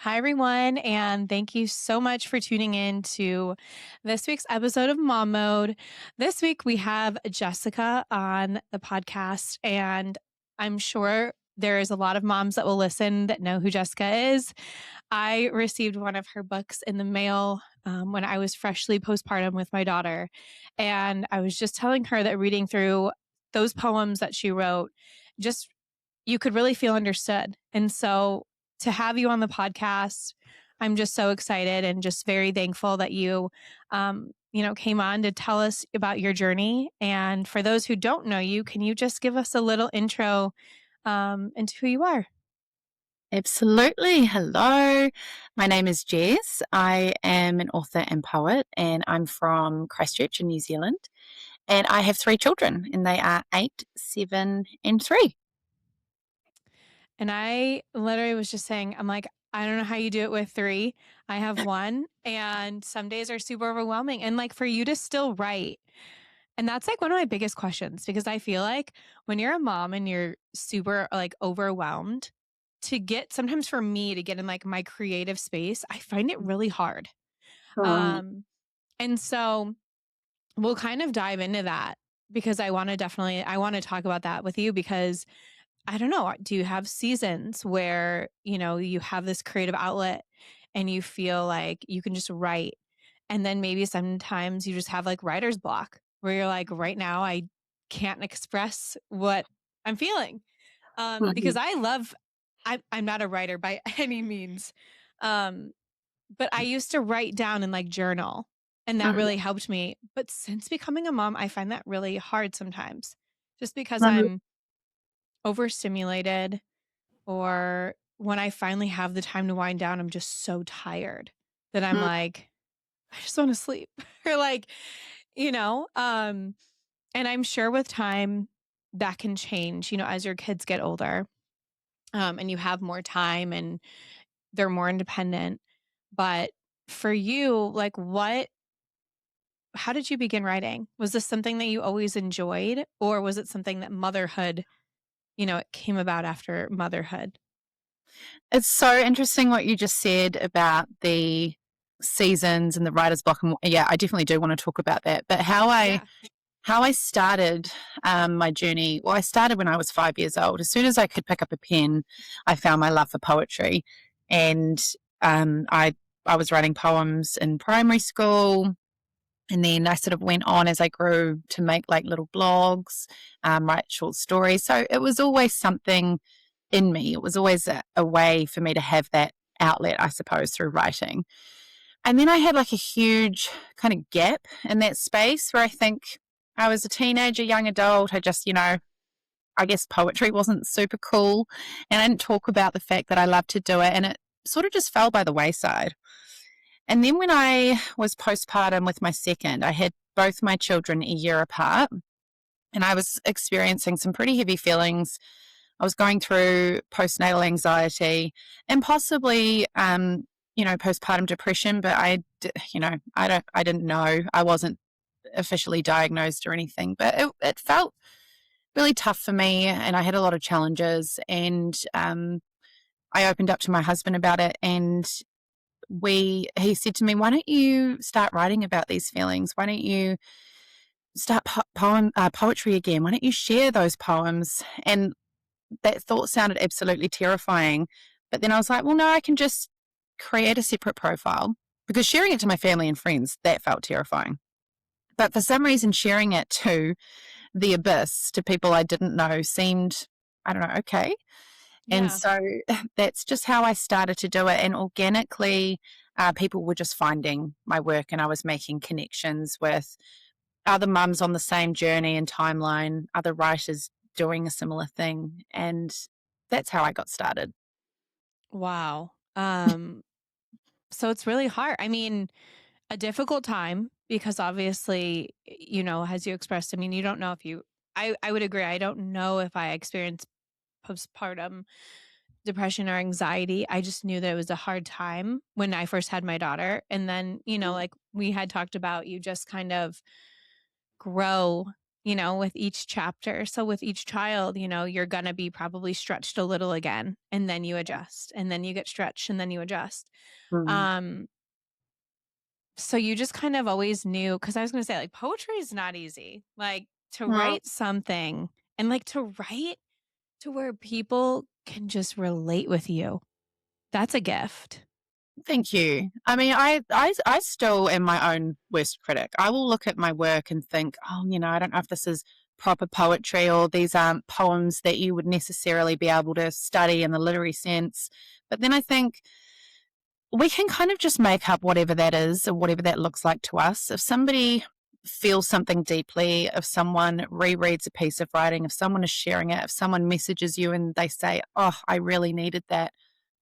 Hi, everyone, and thank you so much for tuning in to this week's episode of Mom Mode. This week, we have Jessica on the podcast, and I'm sure there is a lot of moms that will listen that know who Jessica is. I received one of her books in the mail when I was freshly postpartum with my daughter, and I was just telling her that reading through those poems that she wrote, just you could really feel understood. And so to have you on the podcast, I'm just so excited and just very thankful that you came on to tell us about your journey. And for those who don't know you, can you just give us a little intro into who you are? Absolutely. Hello. My name is Jess. I am an author and poet, and I'm from Christchurch in New Zealand. And I have three children, and they are 8, 7, and 3. And I literally was just saying, I'm like, I don't know how you do it with three. I have one, and some days are super overwhelming. And like for you to still write, and that's like one of my biggest questions because I feel like when you're a mom and you're super like overwhelmed, to get sometimes for me to get in like my creative space, I find it really hard. Oh, Um, and so we'll kind of dive into that because I want to talk about that with you because I don't know, do you have seasons where, you have this creative outlet and you feel like you can just write and then maybe sometimes you just have like writer's block where you're like, right now, I can't express what I'm feeling. Because mhm, I'm not a writer by any means. Um, but I used to write down and like journal, and that mhm, really helped me. But since becoming a mom, I find that really hard sometimes just because mhm, I'm overstimulated, or when I finally have the time to wind down, I'm just so tired that I'm mhm, like, I just want to sleep. Or like, you know, um, and I'm sure with time that can change, as your kids get older, and you have more time and they're more independent. But for you, like how did you begin writing? Was this something that you always enjoyed, or was it something that motherhood, it came about after motherhood? It's so interesting what you just said about the seasons and the writer's block. And yeah, I definitely do want to talk about that. But Yeah. how I started my journey, well, I started when I was 5 years old. As soon as I could pick up a pen, I found my love for poetry. And um, I, I was writing poems in primary school. And then I sort of went on as I grew to make like little blogs, write short stories. So it was always something in me. It was always a way for me to have that outlet, I suppose, through writing. And then I had like a huge kind of gap in that space where I think I was a teenager, young adult. I guess poetry wasn't super cool. And I didn't talk about the fact that I loved to do it. And it sort of just fell by the wayside. And then when I was postpartum with my second, I had both my children a year apart. And I was experiencing some pretty heavy feelings. I was going through postnatal anxiety and possibly, postpartum depression, but I didn't know. I wasn't officially diagnosed or anything, but it felt really tough for me, and I had a lot of challenges. And I opened up to my husband about it, and he said to me, "Why don't you start writing about these feelings? Why don't you start poetry again? Why don't you share those poems?" And that thought sounded absolutely terrifying. But then I was like, well, no, I can just create a separate profile, because sharing it to my family and friends, that felt terrifying. But for some reason, sharing it to the abyss, to people I didn't know, seemed, I don't know, okay. And Yeah. so that's just how I started to do it. And organically, people were just finding my work, and I was making connections with other mums on the same journey and timeline, other writers doing a similar thing. And that's how I got started. Wow. So it's really hard. I mean, a difficult time because obviously, as you expressed, I mean, you don't know if I would agree. I don't know if I experienced postpartum depression or anxiety. I just knew that it was a hard time when I first had my daughter. And then, like we had talked about, you just kind of grow with each chapter. So with each child, you're going to be probably stretched a little again, and then you adjust, and then you get stretched, and then you adjust. Mm. Um, so you just kind of always knew, because I was going to say, like, poetry is not easy. Like, to Mm. write something and like to write to where people can just relate with you. That's a gift. Thank you. I mean, I still am my own worst critic. I will look at my work and think, oh, I don't know if this is proper poetry or these aren't poems that you would necessarily be able to study in the literary sense. But then I think we can kind of just make up whatever that is or whatever that looks like to us. If somebody feels something deeply, if someone rereads a piece of writing, if someone is sharing it, if someone messages you and they say, "Oh, I really needed that."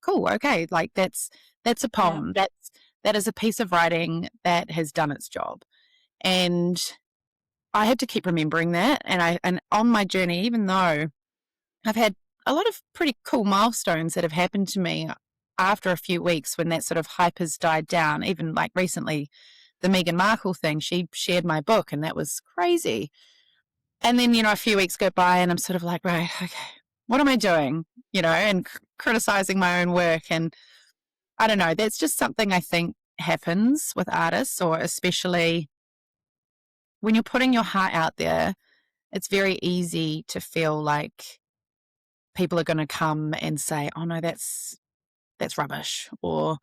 Cool, okay, like that's a Yep. poem. That is a piece of writing that has done its job. And I had to keep remembering that. And on my journey, even though I've had a lot of pretty cool milestones that have happened to me after a few weeks when that sort of hype has died down. Even like recently, the Meghan Markle thing, she shared my book and that was crazy. And then, a few weeks go by and I'm sort of like, right, okay, what am I doing? And criticizing my own work. And I don't know, that's just something I think happens with artists, or especially when you're putting your heart out there, it's very easy to feel like people are going to come and say, "Oh no, that's rubbish," or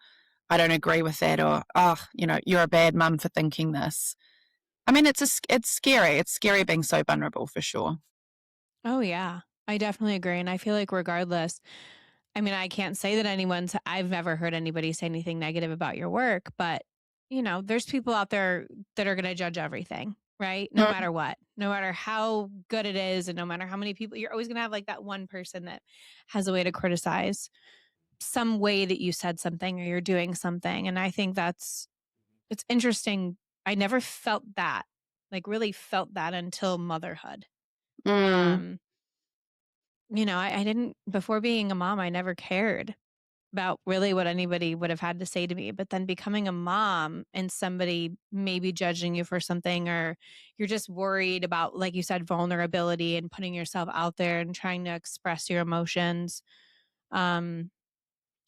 "I don't agree with that," or "Oh, you're a bad mum for thinking this." I mean, it's scary. It's scary being so vulnerable for sure. Oh, yeah. I definitely agree. And I feel like, regardless, I mean, I can't say that I've never heard anybody say anything negative about your work, but, there's people out there that are going to judge everything, right? No Mm, matter what, no matter how good it is, and no matter how many people, you're always going to have like that one person that has a way to criticize some way that you said something or you're doing something. And I think it's interesting. I never felt that, like, really felt that until motherhood. mm, Um, I didn't, before being a mom, I never cared about really what anybody would have had to say to me. But then becoming a mom and somebody maybe judging you for something, or you're just worried about, like you said, vulnerability and putting yourself out there and trying to express your emotions, um,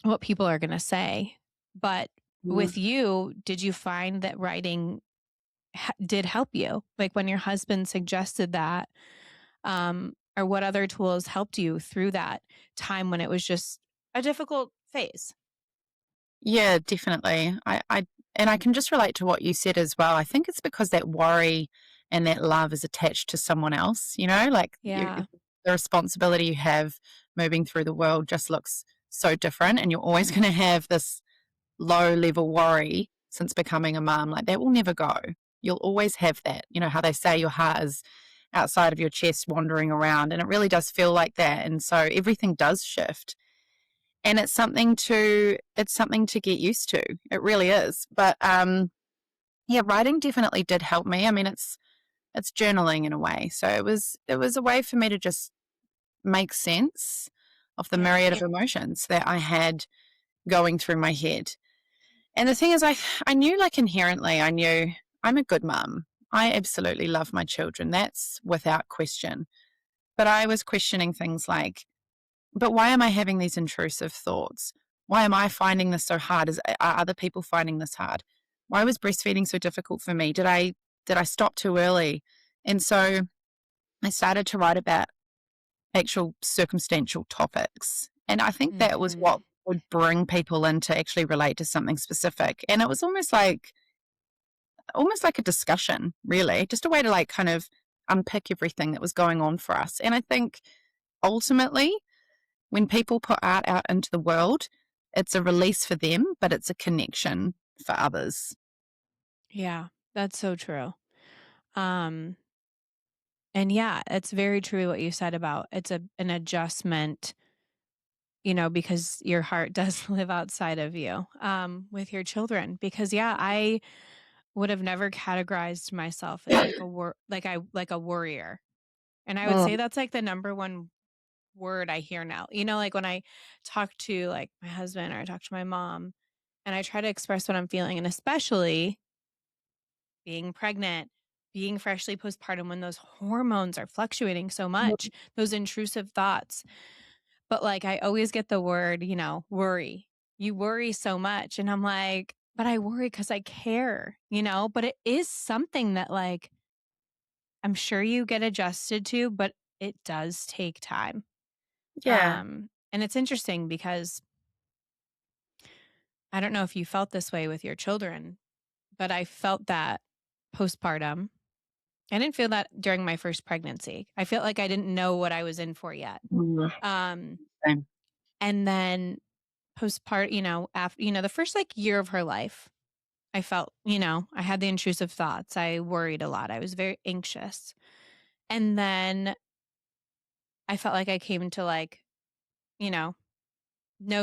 what people are going to say. But mm. with you, did you find that writing did help you? Like, when your husband suggested that, or what other tools helped you through that time when it was just a difficult phase? Yeah, definitely. And I can just relate to what you said as well. I think it's because that worry and that love is attached to someone else, like Yeah. the responsibility you have moving through the world just looks so different. And you're always going to have this low level worry since becoming a mom. Like that will never go. You'll always have that. You know how they say your heart is outside of your chest wandering around, and it really does feel like that. And so everything does shift. And it's something to get used to. It really is. But yeah, writing definitely did help me. I mean, it's journaling in a way. So it was a way for me to just make sense of the Yeah. myriad of emotions that I had going through my head. And the thing is, I knew, like, inherently, I knew I'm a good mum. I absolutely love my children. That's without question. But I was questioning things like, but why am I having these intrusive thoughts? Why am I finding this so hard? Are other people finding this hard? Why was breastfeeding so difficult for me? Did I stop too early? And so I started to write about actual circumstantial topics. And I think that was what Mhm. would bring people in to actually relate to something specific. And it was almost like a discussion, really, just a way to, like, kind of unpick everything that was going on for us. And I think ultimately, when people put art out into the world, it's a release for them, but it's a connection for others. Yeah, that's so true. Um, and yeah, it's very true what you said about it's an adjustment, because your heart does live outside of you, with your children. Because yeah, I would have never categorized myself as like like a worrier. And I would Mm. say that's like the number one word I hear now. Like, when I talk to, like, my husband, or I talk to my mom, and I try to express what I'm feeling, and especially being pregnant, being freshly postpartum when those hormones are fluctuating so much, those intrusive thoughts. But like I always get the word, worry. You worry so much. And I'm like, but I worry because I care, but it is something that like I'm sure you get adjusted to, but it does take time. Yeah. And it's interesting because I don't know if you felt this way with your children, but I felt that postpartum. I didn't feel that during my first pregnancy. I felt like I didn't know what I was in for yet. Mm, Um, same. and then postpart, after, the first like year of her life, I felt, I had the intrusive thoughts. I worried a lot. I was very anxious. And then I felt like I came to like, you know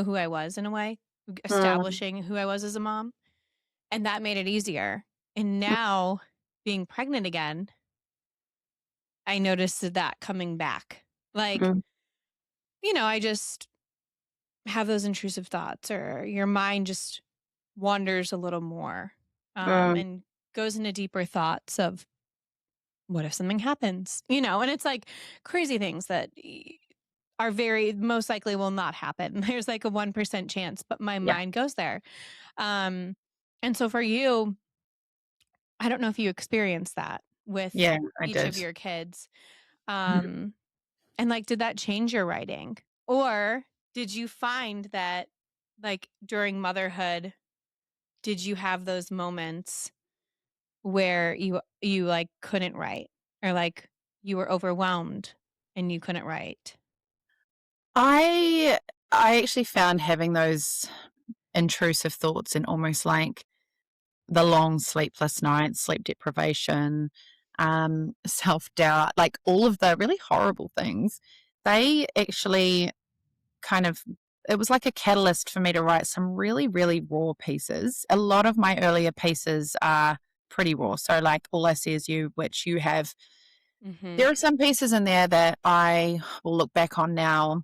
who I was in a way, Mm, establishing who I was as a mom. And that made it easier. And now being pregnant again, I noticed that coming back. Like, mm, I just have those intrusive thoughts, or your mind just wanders a little more, mm, and goes into deeper thoughts of what if something happens, and it's like crazy things that are very most likely will not happen. There's like a 1% chance, but my yeah. mind goes there. Um, and so for you, I don't know if you experienced that with Yeah, I each of did. your kids. Um, and like, did that change your writing? Or did you find that like during motherhood, did you have those moments where you like couldn't write, or like you were overwhelmed and you couldn't write? I I actually found having those intrusive thoughts and almost like the long sleepless nights, sleep deprivation, self-doubt, like all of the really horrible things, they actually kind of it was like a catalyst for me to write some really, really raw pieces. A lot of my earlier pieces are pretty raw. So like All I See Is You, which you have, Mhm. there are some pieces in there that I will look back on now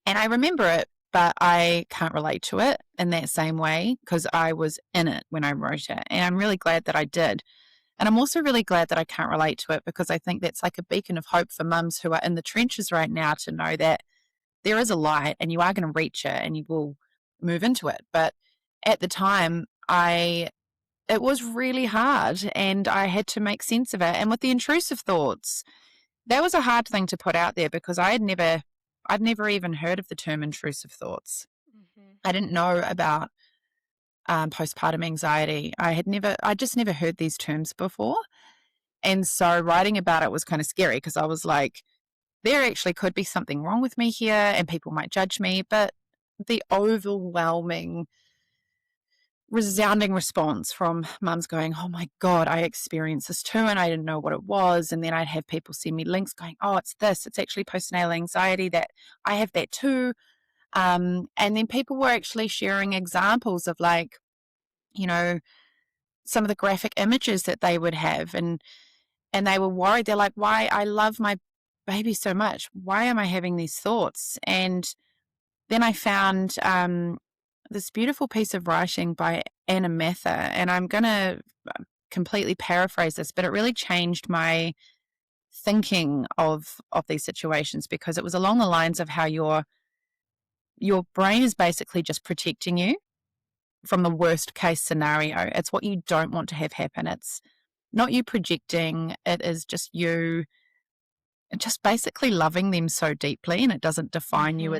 and I remember it, but I can't relate to it in that same way because I was in it when I wrote it. And I'm really glad that I did. And I'm also really glad that I can't relate to it because I think that's like a beacon of hope for mums who are in the trenches right now to know that there is a light and you are going to reach it and you will move into it. But at the time, it was really hard and I had to make sense of it. And with the intrusive thoughts, that was a hard thing to put out there because I'd never even heard of the term intrusive thoughts. Mhm. I didn't know about postpartum anxiety. I just never heard these terms before. And so writing about it was kind of scary because I was like, there actually could be something wrong with me here and people might judge me. But the overwhelming, resounding response from mums going, oh my God, I experienced this too and I didn't know what it was. And then I'd have people send me links going, oh, it's this, it's actually postnatal anxiety that I have that too. And then people were actually sharing examples of like, you know, some of the graphic images that they would have and they were worried. They're like, why I love my baby so much. Why am I having these thoughts? And then I found this beautiful piece of writing by Anna Mather, and I'm going to completely paraphrase this, but it really changed my thinking of these situations because it was along the lines of how your brain is basically just protecting you from the worst case scenario. It's what you don't want to have happen. It's not you projecting, it is just you just basically loving them so deeply and it doesn't define you.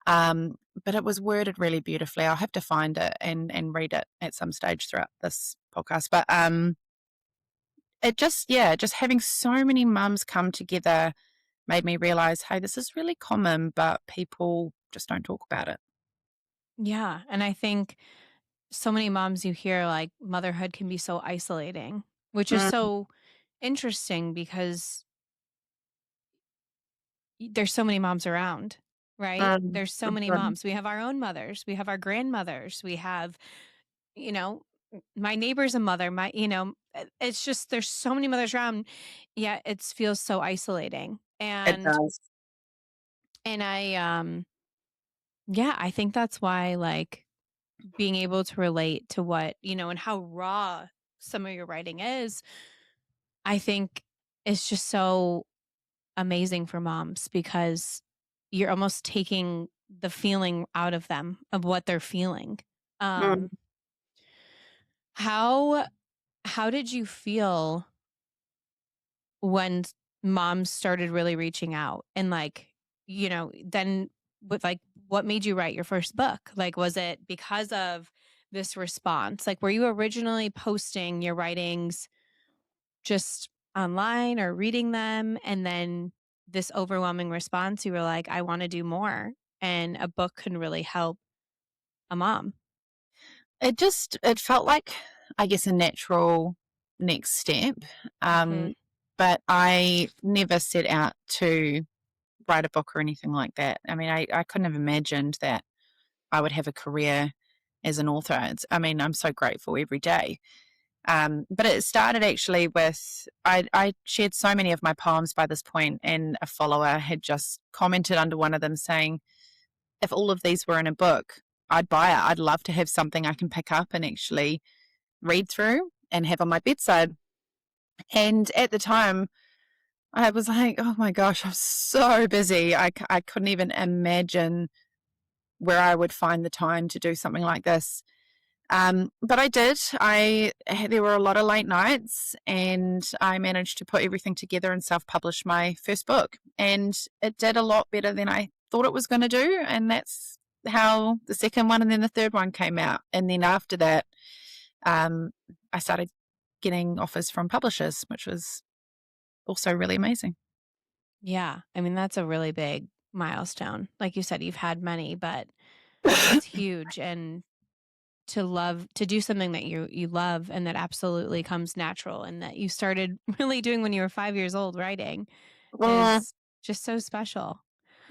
Mhm. But it was worded really beautifully. I'll have to find it and read it at some stage throughout this podcast. But it just yeah, just having so many mums come together made me realize, hey, this is really common, but people just don't talk about it. Yeah, and I think so many moms you hear like motherhood can be so isolating, which is Mm, so interesting because there's so many moms around, right? There's so many mhm. moms. We have our own mothers, we have our grandmothers, we have, you know, my neighbor's a mother, it's just there's so many mothers around, yet it feels so isolating. It And does. I yeah, I think that's why like being able to relate to what, and how raw some of your writing is, I think it's just so amazing for moms because you're almost taking the feeling out of them of what they're feeling. Mm. Um, how how did you feel when moms started really reaching out and like, then with like what made you write your first book? Like was it because of this response? Like were you originally posting your writings just online or reading them and then this overwhelming response you were like I want to do more and a book can really help a mom? It felt like, I guess, a natural next step. Mhm. Um, but I never set out to write a book or anything like that. I mean, I couldn't have imagined that I would have a career as an author. I mean, I'm so grateful every day. But it started actually with I shared so many of my poems by this point, and a follower had just commented under one of them saying, if all of these were in a book, I'd buy it. I'd love to have something I can pick up and actually read through and have on my bedside. And at the time, I was like, oh my gosh, I'm so busy. I couldn't even imagine where I would find the time to do something like this. But I did. There were a lot of late nights, and I managed to put everything together and self-publish my first book. And it did a lot better than I thought it was going to do. And that's how the second one and then the third one came out. And then after that, um, I started getting offers from publishers, which was also really amazing. Yeah, I mean that's a really big milestone. Like you said, you've had many, but that's huge. And to do something that you love and that absolutely comes natural and that you started really doing when you were 5 years old writing Mm, is just so special.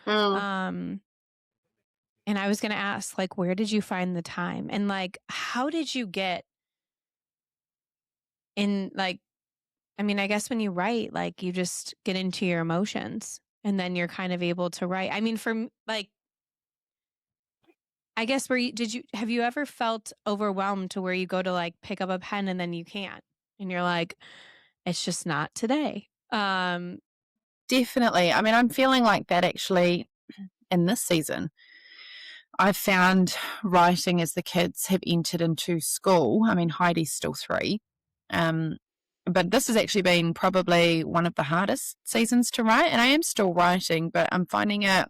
mm. um and I was going to ask, like, where did you find the time and like how did you get in, like, I mean, I guess when you write, like you just get into your emotions and then you're kind of able to write. I mean, like, I guess have you ever felt overwhelmed to where you go to like pick up a pen and then you can't and you're like, it's just not today. Definitely. I mean, I'm feeling like that actually in this season. I've found writing as the kids have entered into school. I mean, Heidi's still 3. Um, but this has actually been probably one of the hardest seasons to write. And I am still writing, but I'm finding it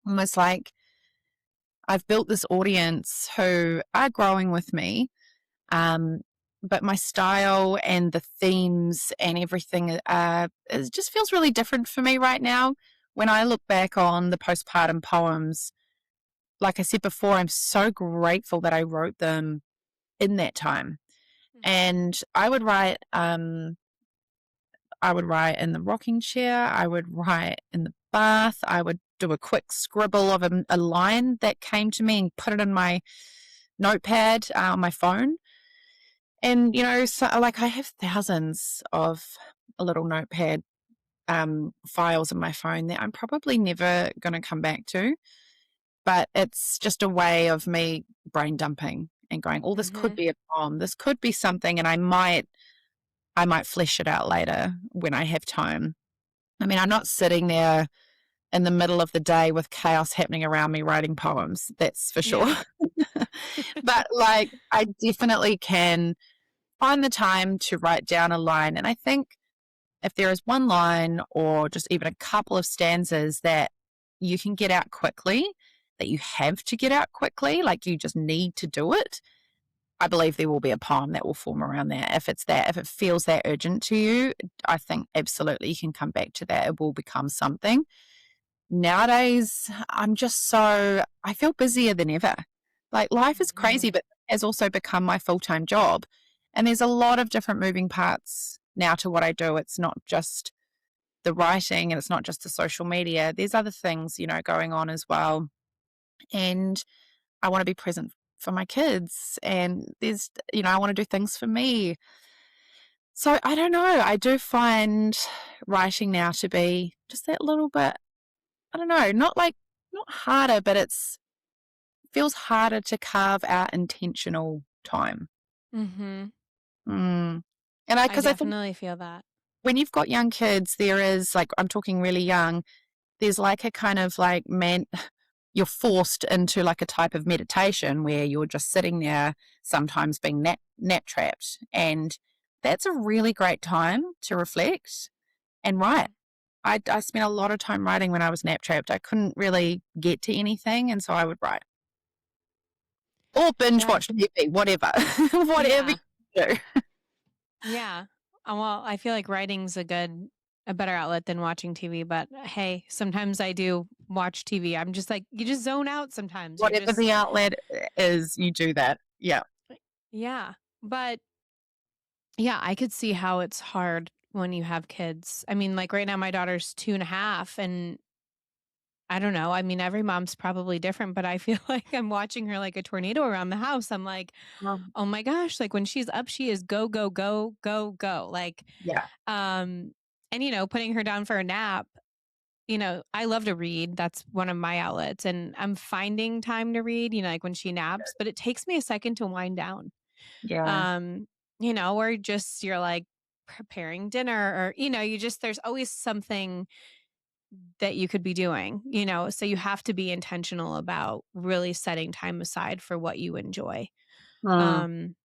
almost like I've built this audience who are growing with me. Um, but my style and the themes and everything it just feels really different for me right now. When I look back on the postpartum poems, like I said before, I'm so grateful that I wrote them in that time. And I would write in the rocking chair, I would write in the bath, I would do a quick scribble of a line that came to me and put it in my notepad on my phone. And, so, like I have thousands of little notepad files in my phone that I'm probably never going to come back to. But it's just a way of me brain dumping and going, oh, this could Mm-hmm. be a poem. This could be something. And I might flesh it out later when I have time. I mean, I'm not sitting there in the middle of the day with chaos happening around me writing poems. That's for sure. Yeah. But like, I definitely can find the time to write down a line. And I think if there is one line or just even a couple of stanzas that you can get out quickly, that you have to get out quickly, like you just need to do it, I believe there will be a poem that will form around that. If it feels that urgent to you, I think absolutely you can come back to that. It will become something. Nowadays, I feel busier than ever. Like life is crazy, Mhm. but has also become my full time job. And there's a lot of different moving parts now to what I do. It's not just the writing and it's not just the social media. There's other things, going on as well. And I want to be present for my kids. And I want to do things for me. So I don't know. I do find writing now to be just that little bit, I don't know, not harder, but it's feels harder to carve out intentional time. Mhm. Mm. And I because I think definitely feel that. when you've got young kids, there is like, I'm talking really young, there's like a kind of like you're forced into like a type of meditation where you're just sitting there, sometimes being nap trapped. And that's a really great time to reflect and write. Mm. I spent a lot of time writing when I was nap trapped. I couldn't really get to anything, and so I would write or binge Yeah. watch TV, whatever, whatever Yeah. you do. Yeah. Well, I feel like writing's a better outlet than watching TV, but hey, sometimes I do watch TV. I'm just like, you just zone out sometimes. You're Whatever just, the outlet is, you do that. Yeah. yeah. But yeah, I could see how it's hard when you have kids. I mean, like right now, my daughter's 2.5, and I don't know. I mean, every mom's probably different, but I feel like I'm watching her like a tornado around the house. I'm like, Um, oh my gosh, like when she's up, she is go, go, go, go, go. Like, yeah. um, and putting her down for a nap, I love to read. That's one of my outlets. And I'm finding time to read, like when she naps, but it takes me a second to wind down. Yeah. Um, or just you're like preparing dinner or, there's always something that you could be doing, so you have to be intentional about really setting time aside for what you enjoy. Mm. Um,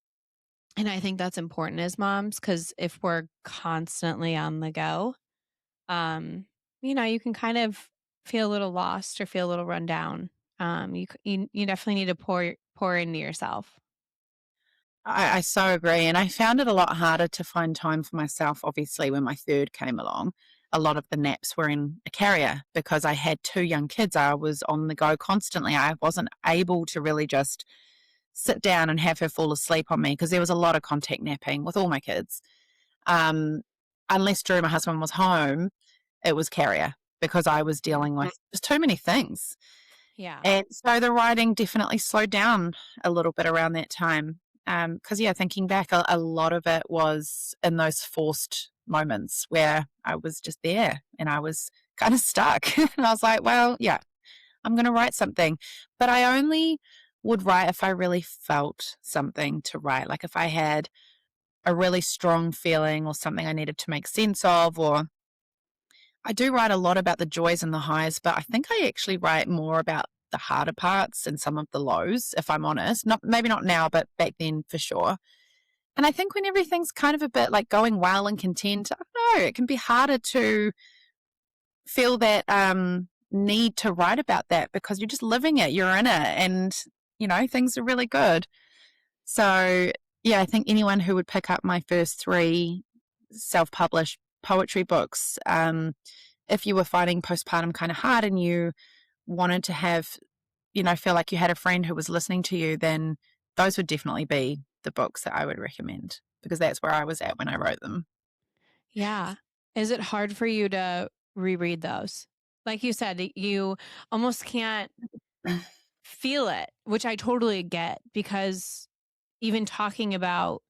and I think that's important as moms because if we're constantly on the go, um, you can kind of feel a little lost or feel a little run down. You definitely need to pour into yourself. I so agree. And I found it a lot harder to find time for myself, obviously, when my third came along. A lot of the naps were in a carrier because I had two young kids. I was on the go constantly. I wasn't able to really just sit down and have her fall asleep on me because there was a lot of contact napping with all my kids. Um, unless Drew, my husband, was home, it was carrier because I was dealing with just too many things. Yeah. And so the writing definitely slowed down a little bit around that time. Because, yeah, thinking back, a lot of it was in those forced moments where I was just there and I was kind of stuck. And I was like, well, yeah, I'm going to write something. But I only would write if I really felt something to write. Like if I had a really strong feeling or something I needed to make sense of, or I do write a lot about the joys and the highs, but I think I actually write more about the harder parts and some of the lows, if I'm honest. Not maybe not now, but back then for sure. And I think when everything's kind of a bit like going well and content, I don't know, it can be harder to feel that need to write about that because you're just living it, you're in it, and things are really good. So yeah, I think anyone who would pick up my first three self-published poetry books, if you were finding postpartum kind of hard and you wanted to have, feel like you had a friend who was listening to you, then those would definitely be the books that I would recommend because that's where I was at when I wrote them. Yeah. Is it hard for you to reread those? Like you said, you almost can't feel it, which I totally get because even talking about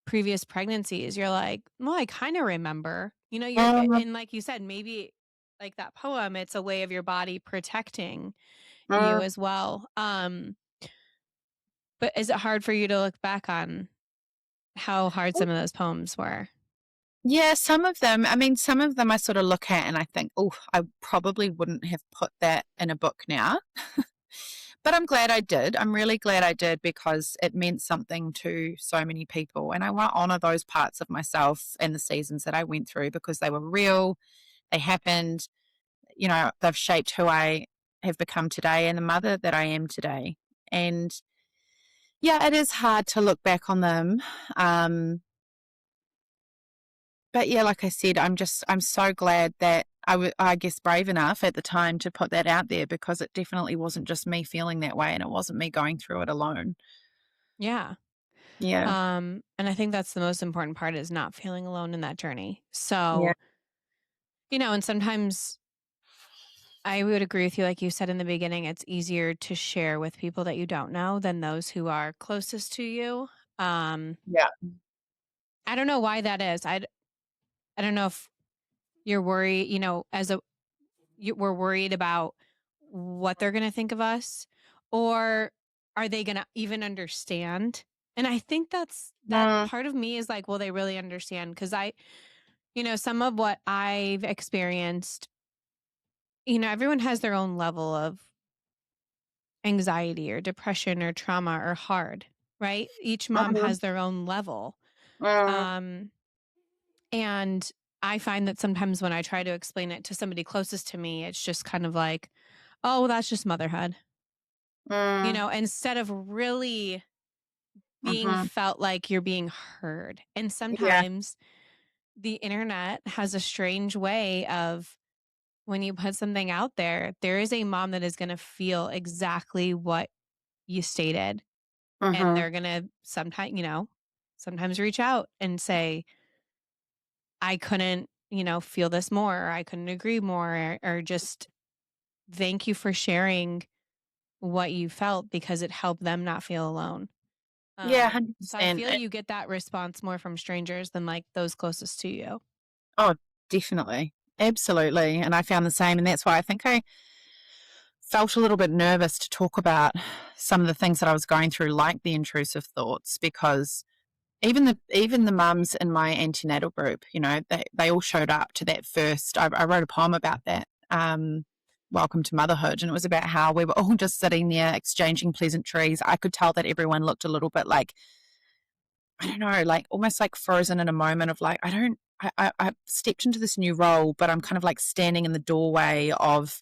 previous pregnancies, you're like, well, I kind of remember, Um, and like you said, maybe like that poem, it's a way of your body protecting you uh, as well. But is it hard for you to look back on how hard some of those poems were? yeah, some of them, I mean, some of them I sort of look at and I think, oh, I probably wouldn't have put that in a book now. But I'm glad I did. I'm really glad I did because it meant something to so many people. And I want to honor those parts of myself and the seasons that I went through because they were real, they happened, they've shaped who I have become today and the mother that I am today. And yeah, it is hard to look back on them. But yeah, like I said, I'm so glad that I guess, brave enough at the time to put that out there because it definitely wasn't just me feeling that way and it wasn't me going through it alone. Yeah. Yeah. And I think that's the most important part is not feeling alone in that journey. Yeah. So, and sometimes I would agree with you. Like you said in the beginning, it's easier to share with people that you don't know than those who are closest to you. Um, Yeah. I don't know why that is. I don't know if you're worried, we're worried about what they're going to think of us, or are they going to even understand And I think that Mm, part of me is like, well, they really understand because some of what I've experienced, everyone has their own level of anxiety or depression or trauma or hard, right? Each mom mhm, has their own level. mm, Um, and I find that sometimes when I try to explain it to somebody closest to me, it's just kind of like, oh, well, that's just motherhood, mm, instead of really being mhm. felt like you're being heard. And Yeah. sometimes the internet has a strange way of when you put something out there, there is a mom that is going to feel exactly what you stated. And Mhm. they're going to sometimes reach out and say, I couldn't, feel this more, or I couldn't agree more, or just thank you for sharing what you felt because it helped them not feel alone. Yeah, So I 100%. feel you get that response more from strangers than like those closest to you. Oh, definitely. Absolutely. And I found the same. And that's why I think I felt a little bit nervous to talk about some of the things that I was going through, like the intrusive thoughts, because even the mums in my antenatal group, they all showed up to that first. I wrote a poem about that. Welcome to Motherhood, and it was about how we were all just sitting there exchanging pleasantries. I could tell that everyone looked a little bit like, I don't know, like almost like frozen in a moment of like, I don't, I stepped into this new role, but I'm kind of like standing in the doorway of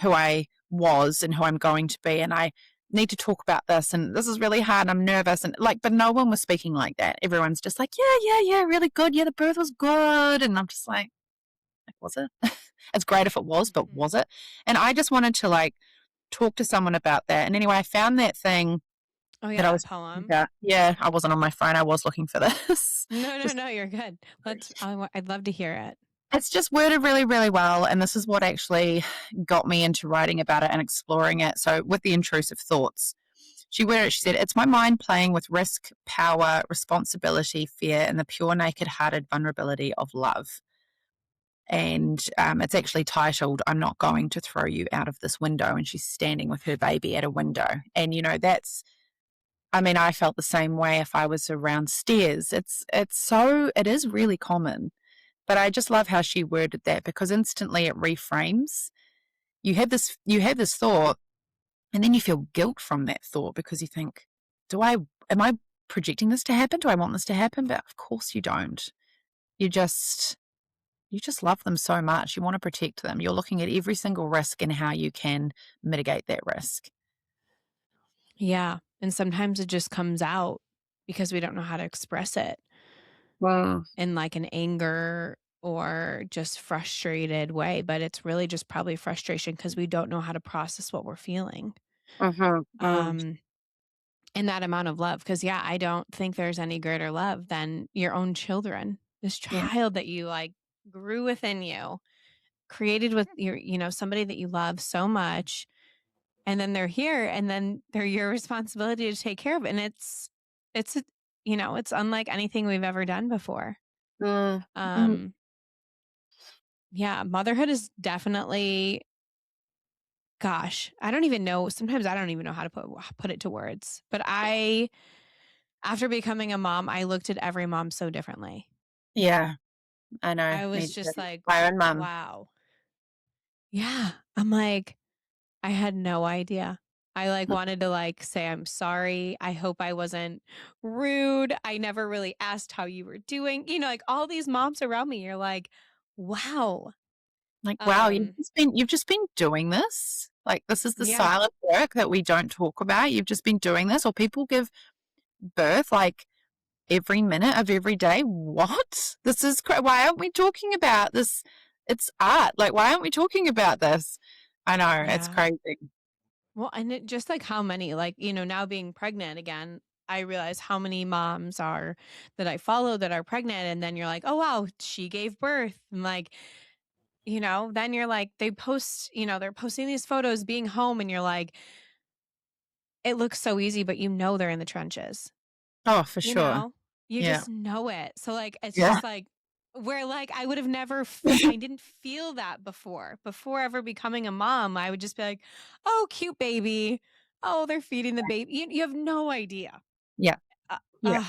who I was and who I'm going to be. And I need to talk about this. And this is really hard. And I'm nervous. And like, but no one was speaking like that. Everyone's just like, yeah, really good. Yeah, the birth was good. And I'm just like, was it? It's great if it was, but Mhm. was it? And I just wanted to like talk to someone about that. And anyway, I found that thing Oh yeah, that I that was talking poem. about. Yeah, I wasn't on my phone. I was looking for this. No, no, Just no, you're good. I'd love to hear it. it's just worded really, really well. And this is what actually got me into writing about it and exploring it. So, with the intrusive thoughts, she worded it, she said, it's my mind playing with risk, power, responsibility, fear, and the pure, naked hearted vulnerability of love. And it's actually titled, I'm Not Going to Throw You Out of This Window. And she's standing with her baby at a window. And, I mean, I felt the same way if I was around stairs. It is really common. But I just love how she worded that because instantly it reframes. You have this thought, and then you feel guilt from that thought because you think, am I projecting this to happen? Do I want this to happen? But of course you don't. You just you just love them so much. You want to protect them. You're looking at every single risk and how you can mitigate that risk. Yeah. And sometimes it just comes out because we don't know how to express it Wow. in like an anger or just frustrated way. But it's really just probably frustration because we don't know how to process what we're feeling. Mhm, mm, Um, in that amount of love. Cause yeah, I don't think there's any greater love than your own children. This yeah, child that you like grew within you, created with somebody that you love so much. And then they're here and then they're your responsibility to take care of it. And it's, it's unlike anything we've ever done before. mm, mm, Um, yeah, motherhood is definitely, gosh, I don't even know. Sometimes I don't even know how to put it to words, but after becoming a mom, I looked at every mom so differently. yeah, I know, I me was too. just like, My own mum. wow. Yeah. I'm like, I had no idea. I like wanted to like say I'm sorry. I hope I wasn't rude. I never really asked how you were doing. Like all these moms around me, you're like, wow. Like, wow, Um, you've just been doing this. Like, this is the yeah, silent work that we don't talk about. You've just been doing this, or people give birth like every minute of every day. What? Why aren't we talking about this? It's art. Like, why aren't we talking about this? I know, it's yeah. crazy. Well, and it just like how many, like, now being pregnant again, I realize how many moms are that I follow that are pregnant. And then you're like, oh, wow, she gave birth. And like, then you're like, they post, they're posting these photos being home and you're like, it looks so easy, but they're in the trenches, Oh, for you sure. know, you Yeah. just know it. So like, it's Yeah. just like, where like I would have I didn't feel that before ever becoming a mom. I would just be like, oh, cute baby. Oh, they're feeding the baby. You have no idea. Yeah. Yeah.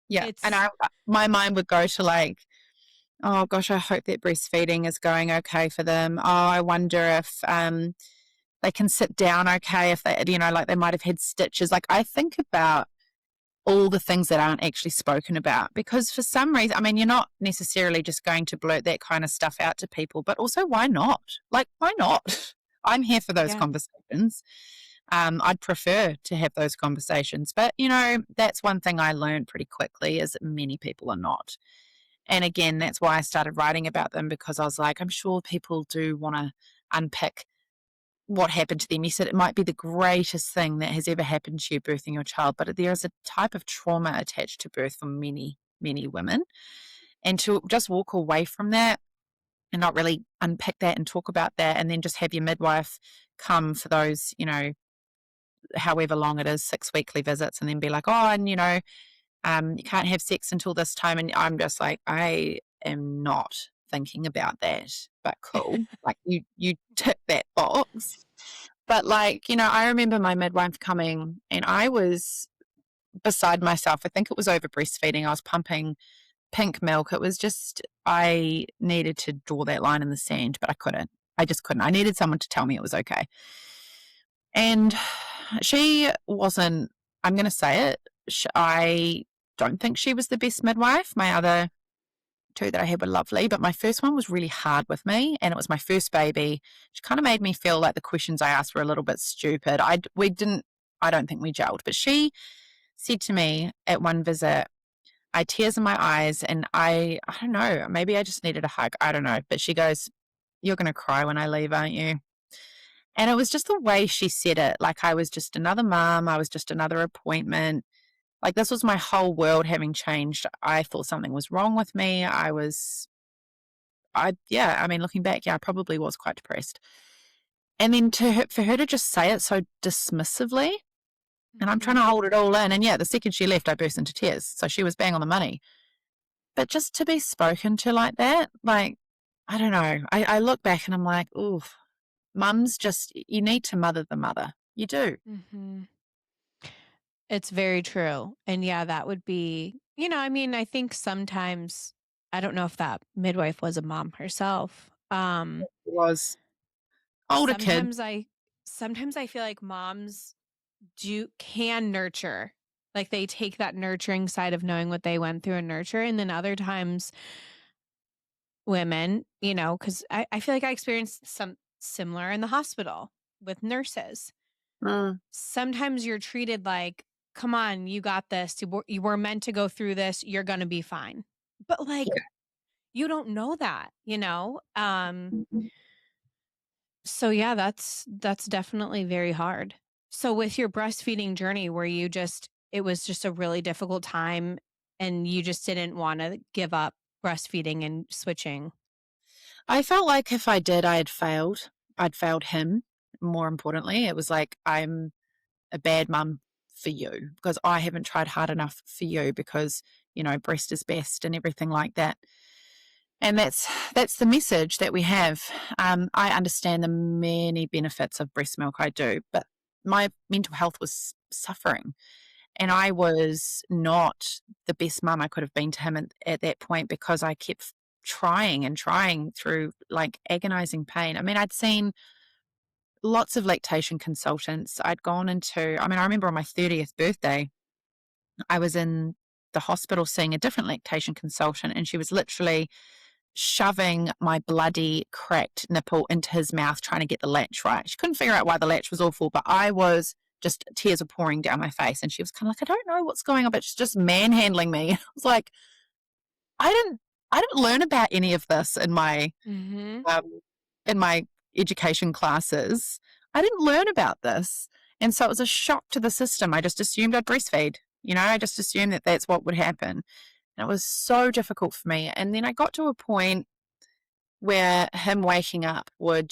Yeah. And It's my mind would go to like, oh gosh, I hope that breastfeeding is going okay for them. Oh, I wonder if they can sit down okay, if they, like they might have had stitches. Like I think about all the things that aren't actually spoken about because for some reason, I mean, you're not necessarily just going to blurt that kind of stuff out to people, but also why not? Like, why not? I'm here for those yeah. conversations. I'd prefer to have those conversations, but that's one thing I learned pretty quickly is that many people are not. And again, that's why I started writing about them because I was like, I'm sure people do want to unpick what happened to them. You said it might be the greatest thing that has ever happened to you birthing your child, but there is a type of trauma attached to birth for many, many women. And to just walk away from that and not really unpick that and talk about that, and then just have your midwife come for those, however long it is, 6 weekly visits, and then be like, oh, and you can't have sex until this time. And I'm just like, I am not thinking about that, but cool. Like you tick that box. But like, I remember my midwife coming and I was beside myself. I think it was over breastfeeding. I was pumping pink milk. It was just, I needed to draw that line in the sand, but I couldn't. I just couldn't. I needed someone to tell me it was okay. And she wasn't, I'm going to say it, I don't think she was the best midwife. My other two that I had were lovely, but my first one was really hard with me, and it was my first baby. She kind of made me feel like the questions I asked were a little bit stupid. I don't think we gelled, but she said to me at one visit, I had tears in my eyes, and I don't know, maybe I just needed a hug. I don't know, but she goes, "You're going to cry when I leave, aren't you?" And it was just the way she said it, like I was just another mom, I was just another appointment. Like this was my whole world having changed. I thought something was wrong with me. Yeah, I mean, looking back, yeah, I probably was quite depressed. And then for her to just say it so dismissively, and I'm trying Mhm. to hold it all in. And yeah, the second she left, I burst into tears. So she was bang on the money. But just to be spoken to like that, like, I don't know. I look back and I'm like, ooh, mums you need to mother the mother. You do. Mhm. It's very true. And yeah, that would be, I mean, I think sometimes I don't know if that midwife was a mom herself. It was older kid. Sometimes I feel like moms can nurture. Like they take that nurturing side of knowing what they went through and nurture. And then other times women, because I feel like I experienced some similar in the hospital with nurses. Mm, Sometimes you're treated like, come on, you got this. You were meant to go through this. You're going to be fine. But like, you don't know that, yeah. So yeah, that's definitely very hard. So with your breastfeeding journey, where it was just a really difficult time and you just didn't want to give up breastfeeding and switching. I felt like if I did, I had failed. I'd failed him. More importantly, it was like, I'm a bad mum for you because I haven't tried hard enough for you because, breast is best and everything like that. And that's the message that we have. I understand the many benefits of breast milk. I do, but my mental health was suffering, and I was not the best mum I could have been to him at that point because I kept trying and trying through like agonizing pain. I mean, I'd seen lots of lactation consultants. I remember on my 30th birthday, I was in the hospital seeing a different lactation consultant, and she was literally shoving my bloody cracked nipple into his mouth trying to get the latch right. She couldn't figure out why the latch was awful, but I was just tears were pouring down my face, and she was kind of like, I don't know what's going on, but she's just manhandling me. I was like, I didn't I didn't learn about any of this Mhm. um, in my education classes. I didn't learn about this, and so it was a shock to the system. I just assumed I'd breastfeed. I just assumed that that's what would happen. And it was so difficult for me. And then I got to a point where him waking up would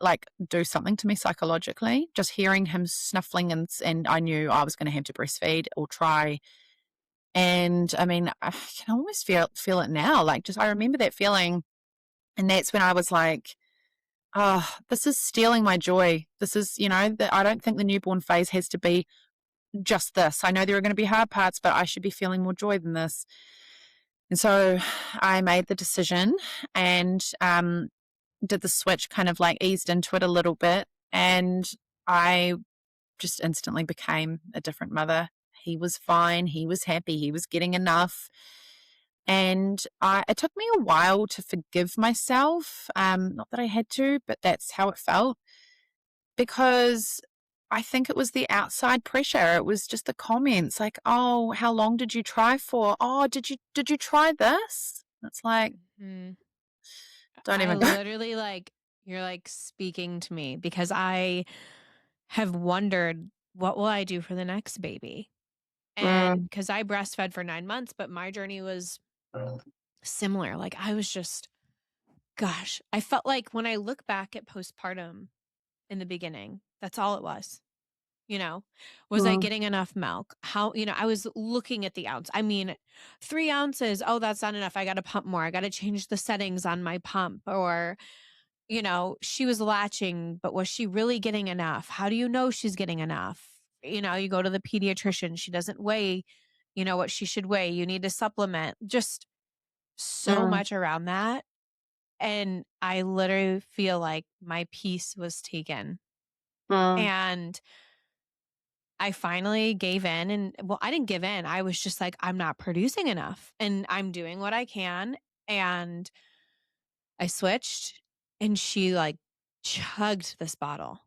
like do something to me psychologically. Just hearing him snuffling, and I knew I was going to have to breastfeed or try. And I mean, I can almost feel it now. Like, just I remember that feeling, and that's when I was like, oh, this is stealing my joy. This is, that I don't think the newborn phase has to be just this. I know there are going to be hard parts, but I should be feeling more joy than this. And so I made the decision and did the switch, kind of like eased into it a little bit. And I just instantly became a different mother. He was fine. He was happy. He was getting enough. And it took me a while to forgive myself. Not that I had to, but that's how it felt, because I think it was the outside pressure. It was just the comments like, "Oh, how long did you try for? Oh, did you try this?" It's like, Mhm. don't I even go. literally like, you're like speaking to me because I have wondered, what will I do for the next baby? And Mm, because I breastfed for 9 months, but my journey was similar. Like I was just, gosh, I felt like when I look back at postpartum in the beginning, that's all it was. You know, was I mm, getting enough milk? How, I was looking at the ounce. I mean, 3 ounces. Oh, that's not enough. I got to pump more. I got to change the settings on my pump. Or, she was latching, but was she really getting enough? How do you know she's getting enough? You go to the pediatrician. She doesn't weigh, what she should weigh. You need to supplement. Just so mm, much around that. And I literally feel like my peace was taken. mm, And I finally gave in, and well, I didn't give in. I was just like, I'm not producing enough and I'm doing what I can. And I switched, and she like chugged this bottle,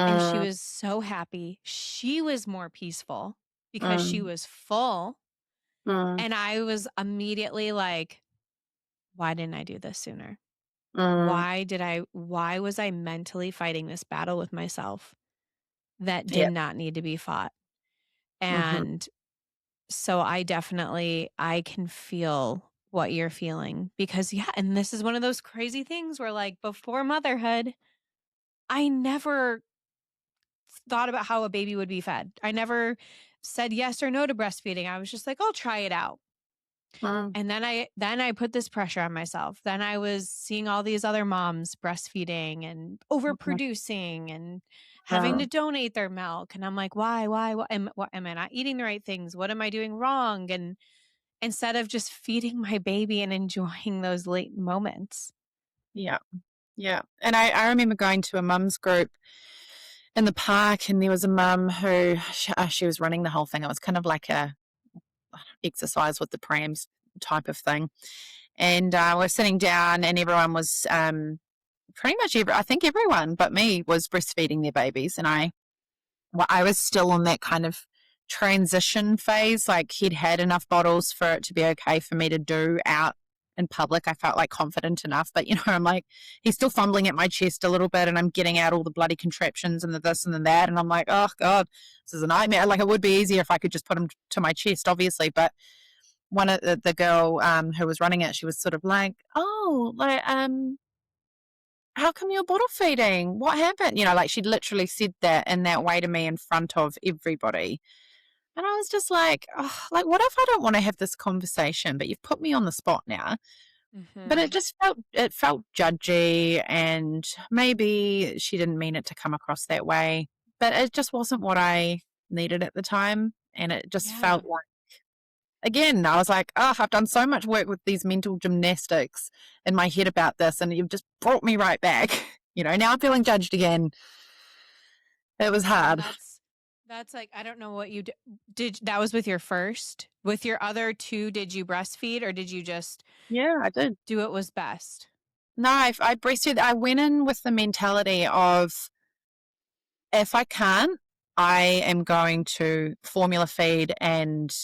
and she mm, was so happy. She was more peaceful because she mm, was full. mm, And I was immediately like, why didn't I do this sooner? mm. Why was I mentally fighting this battle with myself that did Yeah. not need to be fought? Mhm, And so I can feel what you're feeling because yeah, and this is one of those crazy things where like before motherhood, I never thought about how a baby would be fed. I never said yes or no to breastfeeding. I was just like, I'll try it out. mm, And then I put this pressure on myself. Then I was seeing all these other moms breastfeeding and mhm, overproducing and having to mm. donate their milk. And I'm like, why? What am I not eating the right things? What am I doing wrong? And instead of just feeding my baby and enjoying those late moments. Yeah, yeah. And I remember going to a mum's group in the park, and there was a mum who she was running the whole thing. It was kind of like a exercise with the prams type of thing. And we're sitting down, and everyone was pretty much I think everyone but me was breastfeeding their babies, and I was still in that kind of transition phase. Like he'd had enough bottles for it to be okay for me to do out in public. I felt like confident enough, but I'm like, he's still fumbling at my chest a little bit, and I'm getting out all the bloody contraptions and the this and the that, and I'm like, oh god, this is a nightmare. Like it would be easier if I could just put him to my chest, obviously, but one of the girl who was running it, she was sort of like, oh, like how come you're bottle feeding? What happened? Like she literally said that in that way to me in front of everybody. And I was just like, oh, like, what if I don't want to have this conversation, but you've put me on the spot now? But Hmm. it felt judgy, and maybe she didn't mean it to come across that way, but it just wasn't what I needed at the time. And it just Yeah. felt like, again, I was like, oh, I've done so much work with these mental gymnastics in my head about this, and you've just brought me right back. Now I'm feeling judged again. It was Yeah. hard. That's like, I don't know what you did. That was with your first. With your other two, did you breastfeed or did you just Yeah, I did. do what was best? No, I breastfed. I went in with the mentality of, if I can't, I am going to formula feed and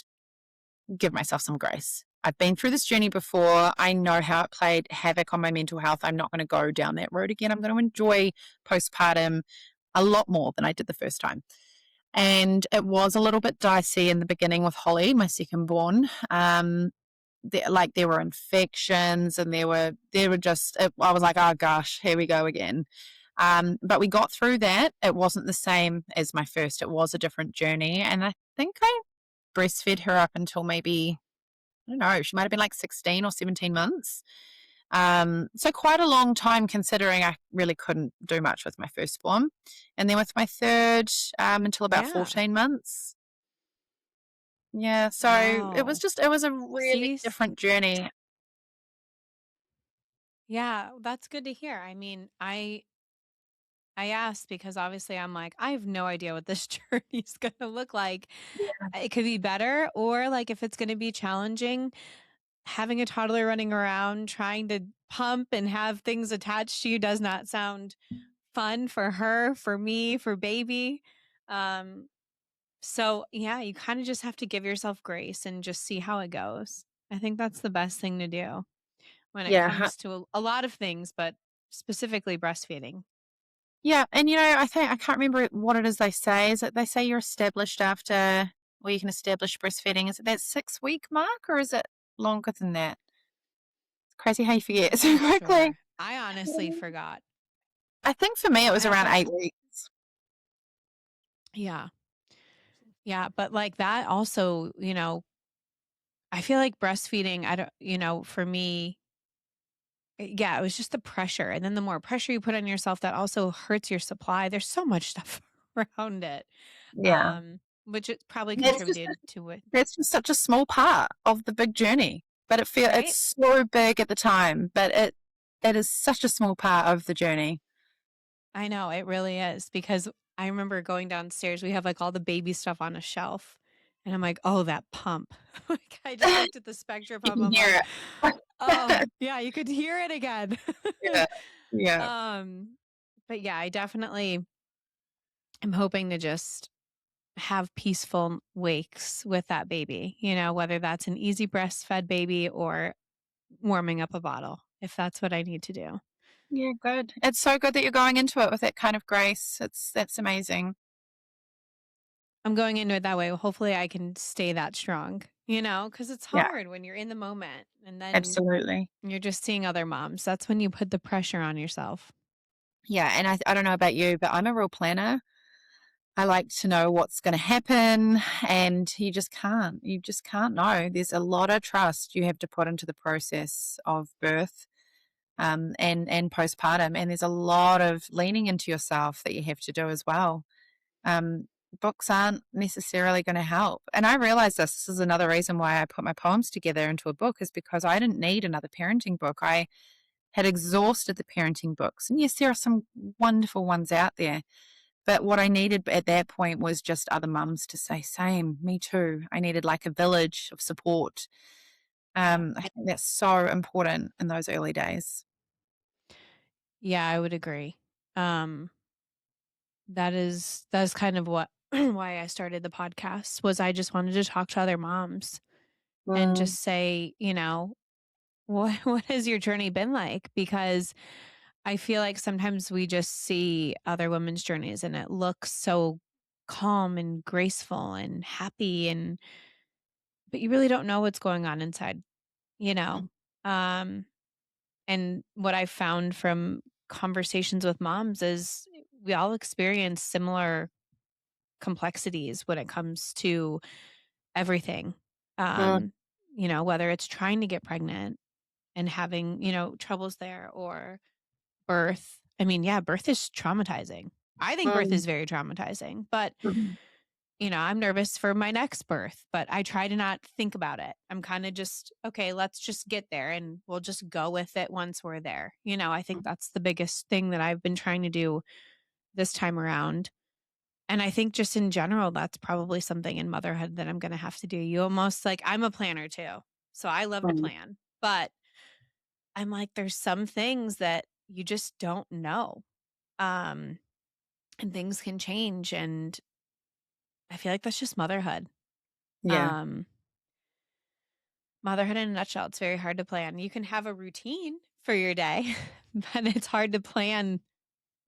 give myself some grace. I've been through this journey before. I know how it played havoc on my mental health. I'm not going to go down that road again. I'm going to enjoy postpartum a lot more than I did the first time. And it was a little bit dicey in the beginning with Holly, my second born. There were infections, and there were just I was like, oh gosh, here we go again. But we got through that. It wasn't the same as my first. It was a different journey, and I think I breastfed her up until maybe, I don't know, she might have been like 16 or 17 months. So quite a long time considering I really couldn't do much with my firstborn. And then with my third, until about Yeah. 14 months. Yeah, so Wow. it was a really See, different journey. yeah, that's good to hear. I mean, I asked because obviously I'm like, I have no idea what this journey's going to look like. It could be better, or like if it's going to be challenging, having a toddler running around trying to pump and have things attached to you does not sound fun for her, for me, for baby. Um, so yeah, you kind of just have to give yourself grace and just see how it goes. I think that's the best thing to do when it Yeah, comes to a lot of things, but specifically breastfeeding. yeah, and I think I can't remember what it is they say. Is it they say you're established after, or you can establish breastfeeding? Is it that 6 week mark, or is it longer than that? It's crazy how you forget so Not quickly. sure. I honestly forgot. I think for me it was I around but 8 weeks. yeah. Yeah, but like that also, I feel like breastfeeding, I don't, for me, yeah, it was just the pressure. And then the more pressure you put on yourself, that also hurts your supply. There's so much stuff around it. Yeah, Which it probably that's just contributed to it, that's just such a small part of the big journey. But it's right? so big at the time, but it is such a small part of the journey. I know it really is because I remember going downstairs. We have like all the baby stuff on a shelf, and I'm like, oh, that pump. Like I just looked at the Spectra You pump. can I'm hear like, oh it. yeah, you could hear it again. Yeah, yeah, um, but yeah, I definitely am hoping to just have peaceful wakes with that baby. Whether that's an easy breastfed baby or warming up a bottle, if that's what I need to do. yeah. Good. It's so good that you're going into it with that kind of grace. That's amazing. I'm going into it that way. Hopefully, I can stay that strong, because it's Yeah, hard when you're in the moment and then absolutely. you're just seeing other moms. That's when you put the pressure on yourself. Yeah, and I don't know about you, but I'm a real planner. I like to know what's going to happen, and you just can't. You just can't know. There's a lot of trust you have to put into the process of birth, and postpartum, and there's a lot of leaning into yourself that you have to do as well. Um, Books aren't necessarily going to help, and I realize this is another reason why I put my poems together into a book is because I didn't need another parenting book. I had exhausted the parenting books, and yes, there are some wonderful ones out there, but what I needed at that point was just other mums to say, same, me too. I needed like a village of support. Yeah. I think that's so important in those early days. Yeah, I would agree. Um, that's kind of what why I started the podcast was I just wanted to talk to other moms and Mm, just say, what has your journey been like? Because I feel like sometimes we just see other women's journeys and it looks so calm and graceful and happy but you really don't know what's going on inside, you know. Um and what I found from conversations with moms is we all experience similar complexities when it comes to everything. mm, Um, whether it's trying to get pregnant and having, troubles there or birth. I mean, yeah, birth is traumatizing. I think birth mm, is very traumatizing, but mm, I'm nervous for my next birth, but I try to not think about it. I'm kind of just, okay, let's just get there and we'll just go with it once we're there. I think that's the biggest thing that I've been trying to do this time around. And I think just in general, that's probably something in motherhood that I'm going to have to do. You almost like, I'm a planner too. So I love to mm. plan, but I'm like, there's some things that you just don't know. Um, and things can change. And I feel like that's just motherhood. Yeah, Um, Motherhood in a nutshell, it's very hard to plan. You can have a routine for your day, but it's hard to plan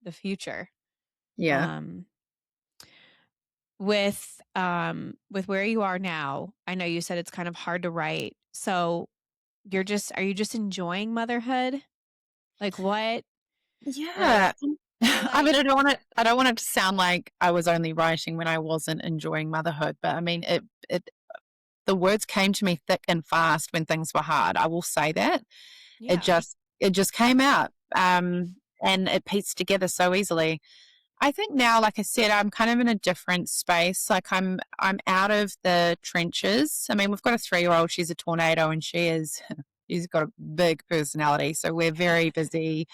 the future. yeah. Um, with where you are now, I know you said it's kind of hard to write. So are you just enjoying motherhood? Like what or Yeah. or I mean, like I don't want it to sound like I was only writing when I wasn't enjoying motherhood, but I mean, it, the words came to me thick and fast when things were hard. I will say that. It yeah. just it just came out. And it pieced together so easily. I think now, like I said, I'm kind of in a different space. Like I'm out of the trenches. I mean, we've got a 3-year old. She's a tornado, and she's got a big personality. So we're very busy,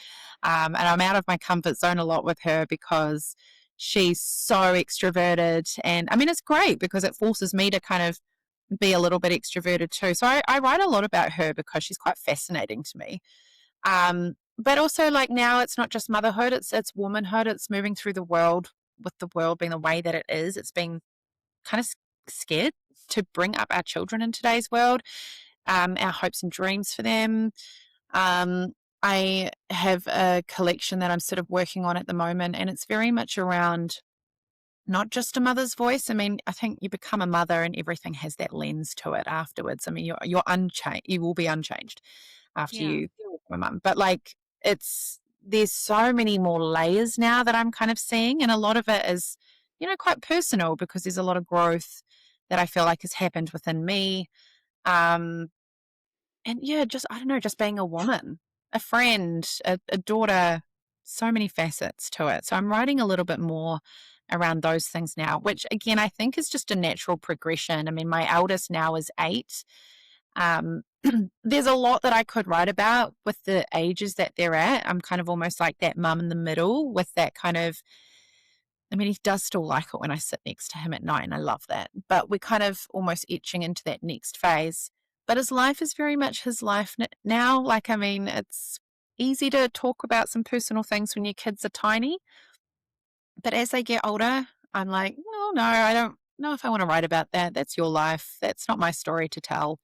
and I'm out of my comfort zone a lot with her because she's so extroverted. And I mean, it's great because it forces me to kind of be a little bit extroverted too. So I write a lot about her because she's quite fascinating to me. But also, like, now it's not just motherhood, it's womanhood. It's moving through the world with the world being the way that it is. It's being kind of scared to bring up our children in today's world, our hopes and dreams for them. I have a collection that I'm sort of working on at the moment, and it's very much around not just a mother's voice. I mean, I think you become a mother and everything has that lens to it afterwards. I mean, you're unchanged. You will be unchanged after Yeah. you become a mum. But like, there's so many more layers now that I'm kind of seeing, and a lot of it is, quite personal because there's a lot of growth that I feel like has happened within me. Um, and yeah, just I don't know, just being a woman, a friend, a daughter, so many facets to it. So I'm writing a little bit more around those things now, which again I think is just a natural progression. I mean, my eldest now is 8. Um, there's a lot that I could write about with the ages that they're at. I'm kind of almost like that mum in the middle with that kind of, I mean, he does still like it when I sit next to him at night, and I love that. But we're kind of almost etching into that next phase. But his life is very much his life now. Like, I mean, it's easy to talk about some personal things when your kids are tiny. But as they get older, I'm like, oh, no, I don't know if I want to write about that. That's your life. That's not my story to tell.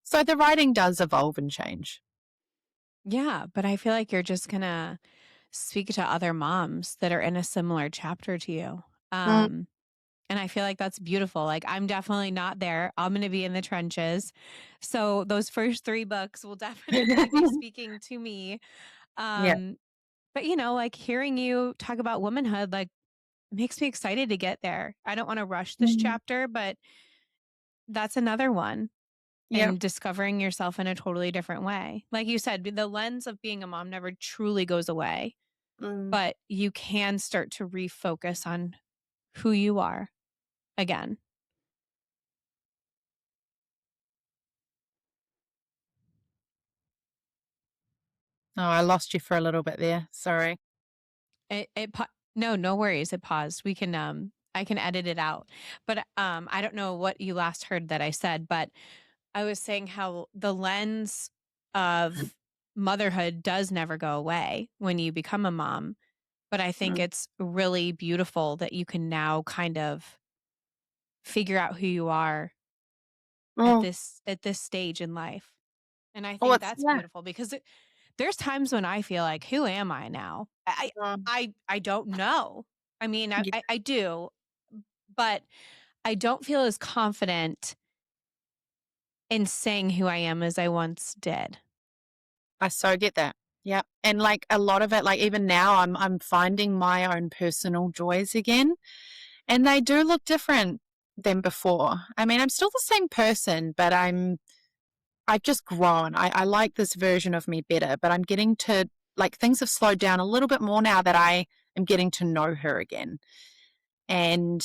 So the writing does evolve and change. Yeah, but I feel like you're just gonna speak to other moms that are in a similar chapter to you. Mm, Um, and I feel like that's beautiful. Like I'm definitely not there. I'm going to be in the trenches. So those first 3 books will definitely be speaking to me. yeah. Um, but like hearing you talk about womanhood, like makes me excited to get there. I don't want to rush this Mm, chapter, but that's another one. yep. And discovering yourself in a totally different way. Like you said, the lens of being a mom never truly goes away, Mm. but you can start to refocus on who you are again. Oh, I lost you for a little bit there. Sorry. No, no worries. It paused. I can edit it out. But I don't know what you last heard that I said, but I was saying how the lens of motherhood does never go away when you become a mom. But I think Mm. it's really beautiful that you can now kind of figure out who you are Oh, at this stage in life. And I oh, think it's that's yeah. beautiful because there's times when I feel like, who am I now? Mm, I don't know. I mean, yeah. I do, but I don't feel as confident in saying who I am as I once did. I so get that. Yeah. And like a lot of it, like even now I'm finding my own personal joys again. And they do look different than before. I mean, I'm still the same person, but I've just grown. I like this version of me better, but I'm getting to like things have slowed down a little bit more now that I am getting to know her again. And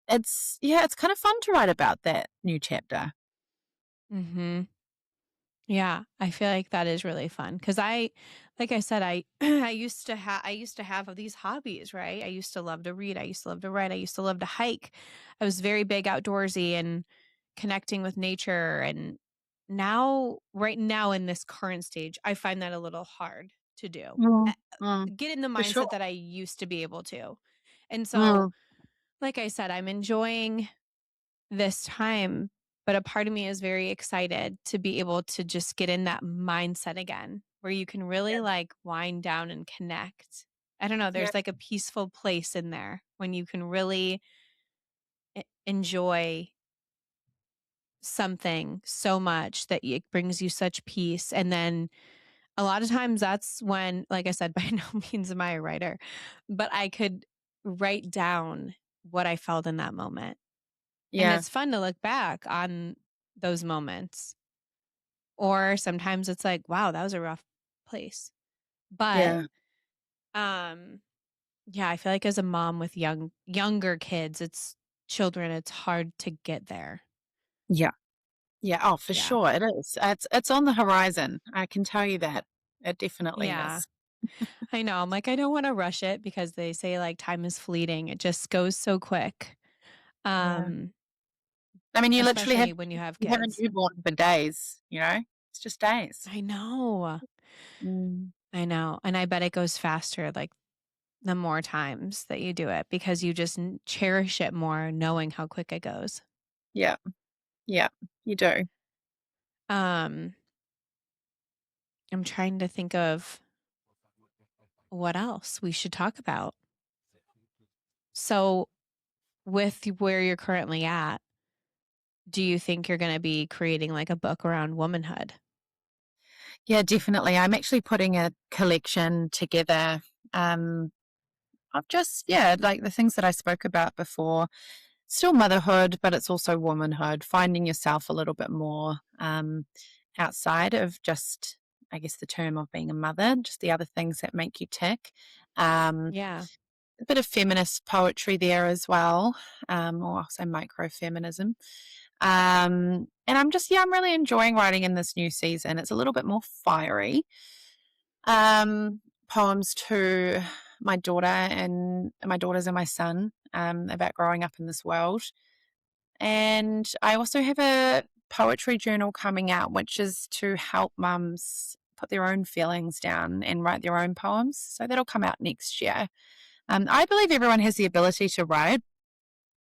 it's kind of fun to write about that new chapter. Hmm. Yeah, I feel like that is really fun because like I said, I used to have these hobbies, right? I used to love to read. I used to love to write. I used to love to hike. I was very big outdoorsy and connecting with nature. And right now in this current stage, I find that a little hard to do. Mm, Uh, mm, Get in the for sure. mindset that I used to be able to. And so, Mm, like I said, I'm enjoying this time, but a part of me is very excited to be able to just get in that mindset again where you can really like wind down and connect. I don't know, yeah, there's like a peaceful place in there when you can really enjoy something so much that it brings you such peace. And then a lot of times that's when, like I said, by no means am I a writer, but I could write down what I felt in that moment. And yeah. it's fun to look back on those moments. Or sometimes it's like, wow, that was a rough. place. But Yeah. um yeah, I feel like as a mom with younger kids, it's hard to get there. Yeah. Yeah. Oh, for Yeah. sure. It is. It's on the horizon. I can tell you that. It definitely Yeah. is. I know. I'm like, I don't want to rush it because they say like time is fleeting. It just goes so quick. Yeah. Um, I mean, you literally have especially when you have you have a kids. newborn for days, you know? It's just days. I know. Mm. I know. And I bet it goes faster like the more times that you do it because you just cherish it more knowing how quick it goes. Yeah. Yeah. You do. Um, I'm trying to think of what else we should talk about. So, with where you're currently at, do you think you're going to be creating like a book around womanhood? Yeah, definitely. I'm actually putting a collection together, um, of just, yeah, like the things that I spoke about before. Still motherhood, but it's also womanhood, finding yourself a little bit more, outside of just, I guess, the term of being a mother, just the other things that make you tick. Um, Yeah. a bit of feminist poetry there as well, or I'll say micro-feminism. And I'm just, yeah, I'm really enjoying writing in this new season. It's a little bit more fiery. Poems to my daughters and my son, about growing up in this world. And I also have a poetry journal coming out, which is to help mums put their own feelings down and write their own poems. So that'll come out next year. I believe everyone has the ability to write.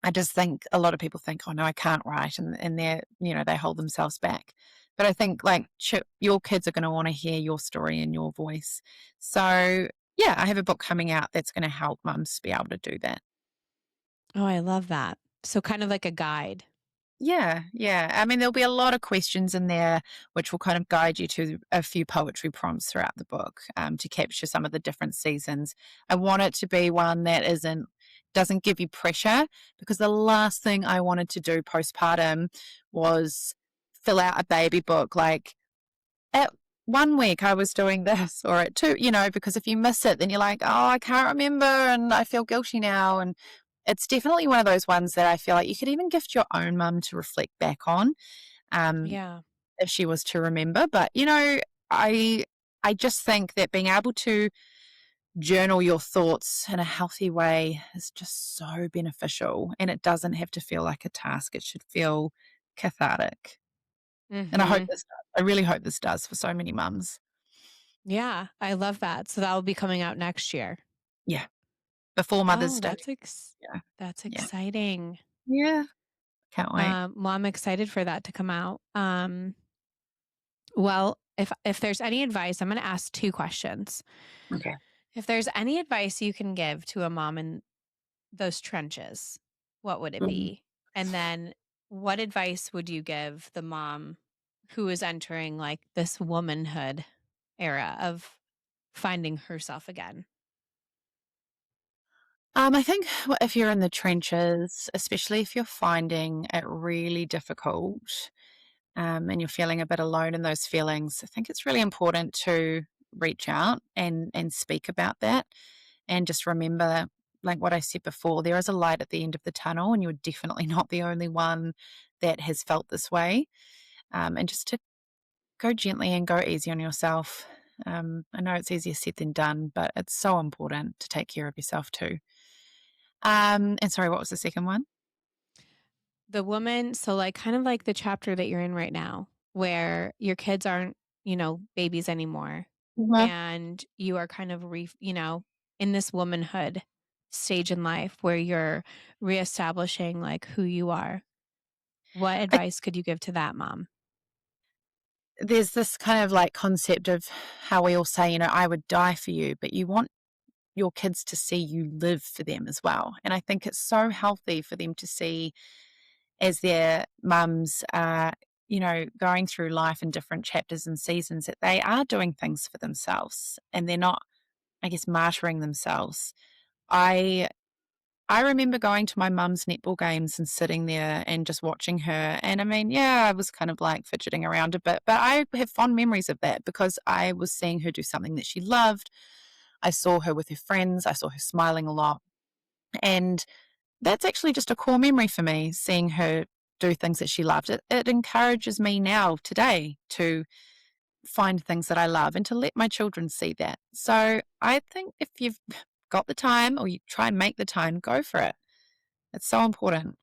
I just think a lot of people think, oh no, I can't write, and they're, they hold themselves back. But I think like your kids are going to want to hear your story and your voice. So yeah, I have a book coming out that's going to help mums be able to do that. Oh, I love that. So, kind of like a guide. Yeah, yeah. I mean, there'll be a lot of questions in there which will kind of guide you to a few poetry prompts throughout the book, to capture some of the different seasons. I want it to be one that doesn't give you pressure, because the last thing I wanted to do postpartum was fill out a baby book. Like at 1 week I was doing this, or at two, because if you miss it, then you're like, oh, I can't remember and I feel guilty now. And it's definitely one of those ones that I feel like you could even gift your own mum to reflect back on, um, Yeah. if she was to remember. But, I I just think that being able to journal your thoughts in a healthy way is just so beneficial, and it doesn't have to feel like a task. It should feel cathartic. And Mhm. I really hope this does for so many mums. Yeah, I love that. So that will be coming out next year. Yeah, before Mother's Oh, Day. Yeah, that's yeah, exciting. yeah. Can't wait. Well, I'm excited for that to come out. Well, if there's any advice, I'm going to ask two questions. Okay. If there's any advice you can give to a mom in those trenches, what would it Mhm. be? And then what advice would you give the mom who is entering like this womanhood era of finding herself again? I think if you're in the trenches, especially if you're finding it really difficult, and you're feeling a bit alone in those feelings, I think it's really important to reach out and speak about that, and just remember, like what I said before, there is a light at the end of the tunnel, and you're definitely not the only one that has felt this way. And just to go gently and go easy on yourself. I know it's easier said than done, but it's so important to take care of yourself too. And sorry, what was the second one? The woman, so like kind of like the chapter that you're in right now, where your kids aren't, babies anymore. Mhm. And you are kind of in this womanhood stage in life where you're reestablishing like who you are. What I, advice could you give to that mom? there's this kind of like concept of how we all say, I would die for you, but you want your kids to see you live for them as well. And I think it's so healthy for them to see, as their mums are, going through life in different chapters and seasons, that they are doing things for themselves and they're not, I guess, martyring themselves. I I remember going to my mum's netball games and sitting there and just watching her. And I mean, yeah, I was kind of like fidgeting around a bit, but I have fond memories of that because I was seeing her do something that she loved. I saw her with her friends. I saw her smiling a lot. And that's actually just a core memory for me, seeing her do things that she loved. It encourages me now, today, to find things that I love and to let my children see that. So I think if you've got the time or you try and make the time, go for it. It's so important.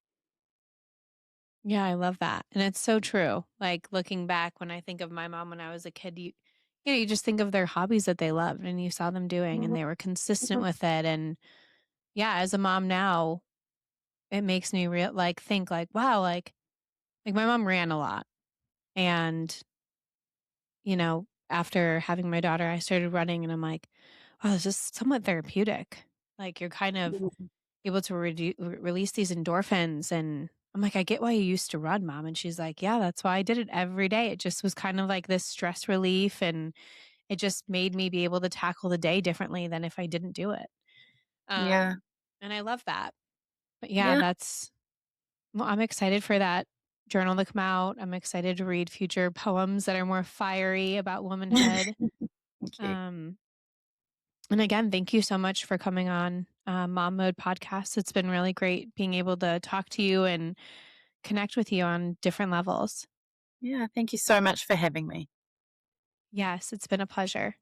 Yeah, I love that. And it's so true. Like looking back when I think of my mom when I was a kid, you just think of their hobbies that they loved and you saw them doing and Mhm, they were consistent mhm. with it. And yeah, as a mom now, it makes me think like, wow, like my mom ran a lot. And, after having my daughter, I started running and I'm like, wow, this is somewhat therapeutic. Like you're kind of Mhm. able to release these endorphins. And I'm like, I get why you used to run, mom. And she's like, yeah, that's why I did it every day. It just was kind of like this stress relief. And it just made me be able to tackle the day differently than if I didn't do it. Yeah, And I love that. But yeah, yeah. well, I'm excited for that journal to come out. I'm excited to read future poems that are more fiery about womanhood. Thank you. Um, and again, thank you so much for coming on Mom Mode podcast. It's been really great being able to talk to you and connect with you on different levels. Yeah, thank you so much for having me. Yes, it's been a pleasure.